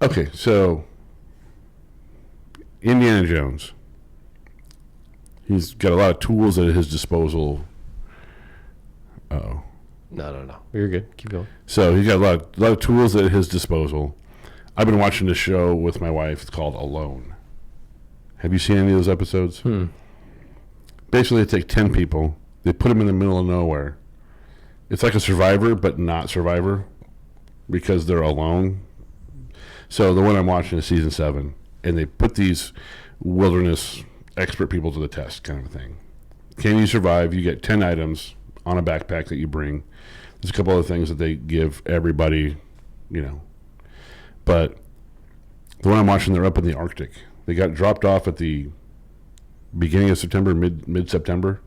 Okay, so Indiana Jones. He's got a lot of tools at his disposal. Oh. No. You're good. Keep going. So he's got a lot of tools at his disposal. I've been watching this show with my wife. It's called Alone. Have you seen any of those episodes? Basically, they take 10 people. They put them in the middle of nowhere. It's like a Survivor, but not Survivor because they're alone. So the one I'm watching is season 7, and they put these wilderness expert people to the test, kind of a thing. Can you survive? You get 10 items on a backpack that you bring. There's a couple other things that they give everybody, But the one I'm watching, they're up in the Arctic. They got dropped off at the beginning of September, mid-September.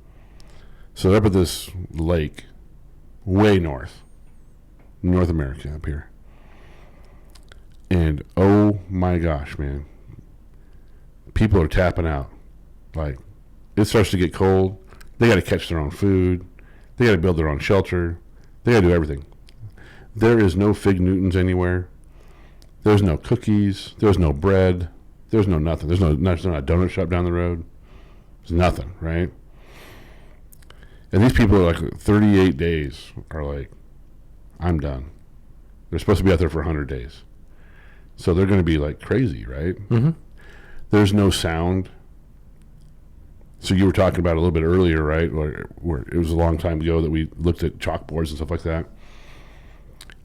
So they're up at this lake, way North America up here. And oh my gosh, man. People are tapping out. Like, it starts to get cold. They got to catch their own food. They got to build their own shelter. They got to do everything. There is no Fig Newtons anywhere. There's no cookies. There's no bread. There's no nothing. There's not a donut shop down the road. There's nothing, right? And these people are like 38 days are like, I'm done. They're supposed to be out there for 100 days. So they're going to be like crazy, right? Mm-hmm. There's no sound. So you were talking about a little bit earlier, right? Where it was a long time ago that we looked at chalkboards and stuff like that.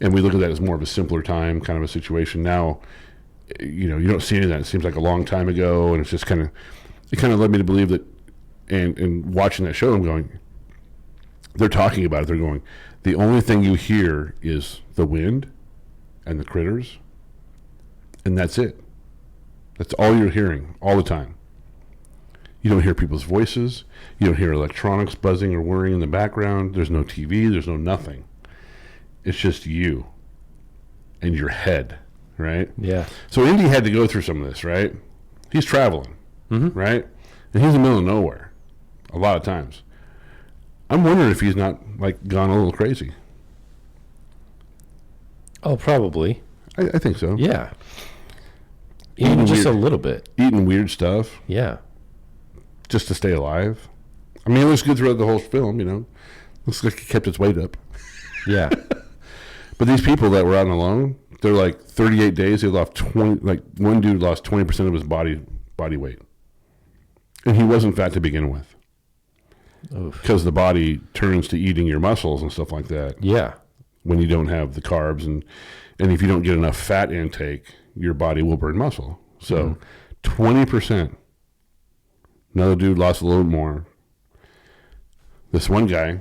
And we look at that as more of a simpler time kind of a situation. Now, you don't see any of that. It seems like a long time ago, and it's just kind of led me to believe that, and watching that show, I'm going, they're talking about it. They're going, the only thing you hear is the wind and the critters, and that's it. That's all you're hearing all the time. You don't hear people's voices. You don't hear electronics buzzing or whirring in the background. There's no TV. There's no nothing. It's just you and your head, right? Yeah. So Indy had to go through some of this, right? He's traveling, right? And he's in the middle of nowhere a lot of times. I'm wondering if he's not, like, gone a little crazy. Oh, probably. I think so. Yeah. Even just a little bit. Eating weird stuff. Yeah. Just to stay alive. I mean, it looks good throughout the whole film, Looks like he kept its weight up. Yeah. But these people that were out alone, they're like 38 days. They lost 20. Like one dude lost 20% of his body weight, and he wasn't fat to begin with, because the body turns to eating your muscles and stuff like that. Yeah. When you don't have the carbs and if you don't get enough fat intake, your body will burn muscle. So 20%. Another dude lost a little more. This one guy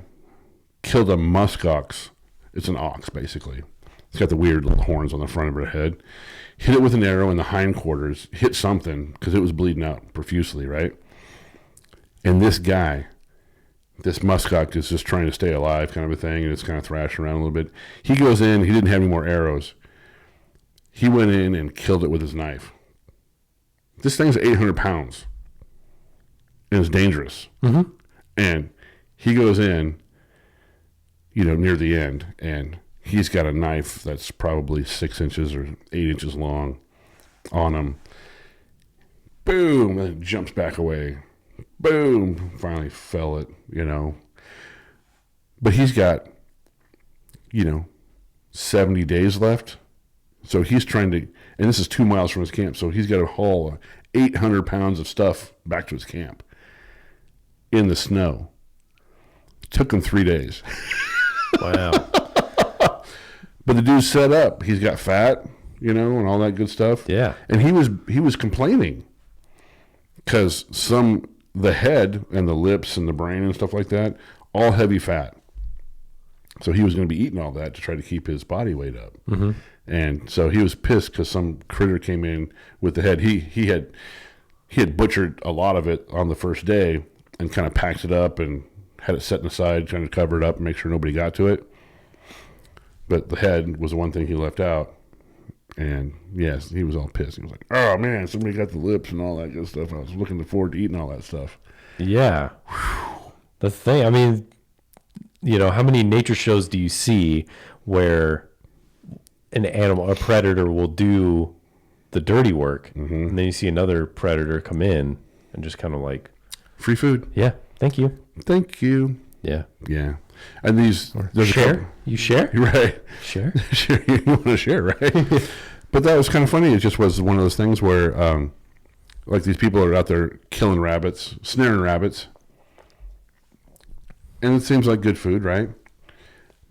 killed a muskox. It's an ox, basically. It's got the weird little horns on the front of her head. Hit it with an arrow in the hindquarters. Hit something because it was bleeding out profusely, right? And this guy, this muskox, is just trying to stay alive, kind of a thing, and it's kind of thrashing around a little bit. He goes in. He didn't have any more arrows. He went in and killed it with his knife. This thing's 800 pounds. And it's dangerous. Mm-hmm. And he goes in, near the end, and he's got a knife that's probably 6 inches or 8 inches long on him. Boom! And it jumps back away. Boom! Finally fell it, But he's got, 70 days left. So he's trying to, and this is 2 miles from his camp, so he's got to haul 800 pounds of stuff back to his camp in the snow. It took him 3 days. Wow. But the dude's set up. He's got fat, and all that good stuff. Yeah. And he was complaining because the head and the lips and the brain and stuff like that, all heavy fat. So he was going to be eating all that to try to keep his body weight up. Mm-hmm. And so he was pissed because some critter came in with the head. He had butchered a lot of it on the first day and kind of packed it up and had it set aside, trying to cover it up and make sure nobody got to it. But the head was the one thing he left out. And yes, he was all pissed. He was like, "Oh man, somebody got the lips and all that good stuff. I was looking forward to eating all that stuff." Yeah. The thing, I mean, how many nature shows do you see where a predator will do the dirty work, and then you see another predator come in and just kind of like, free food. yeah, thank you. Thank you. Yeah. Yeah. And there's Share? You share? Right. Share? Share. You want to share, right? But that was kind of funny. It just was one of those things where, like, these people are out there killing rabbits, snaring rabbits. And it seems like good food, right?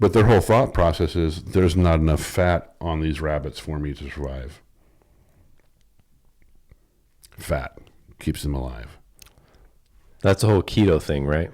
But their whole thought process is there's not enough fat on these rabbits for me to survive. Fat keeps them alive. That's the whole keto thing, right?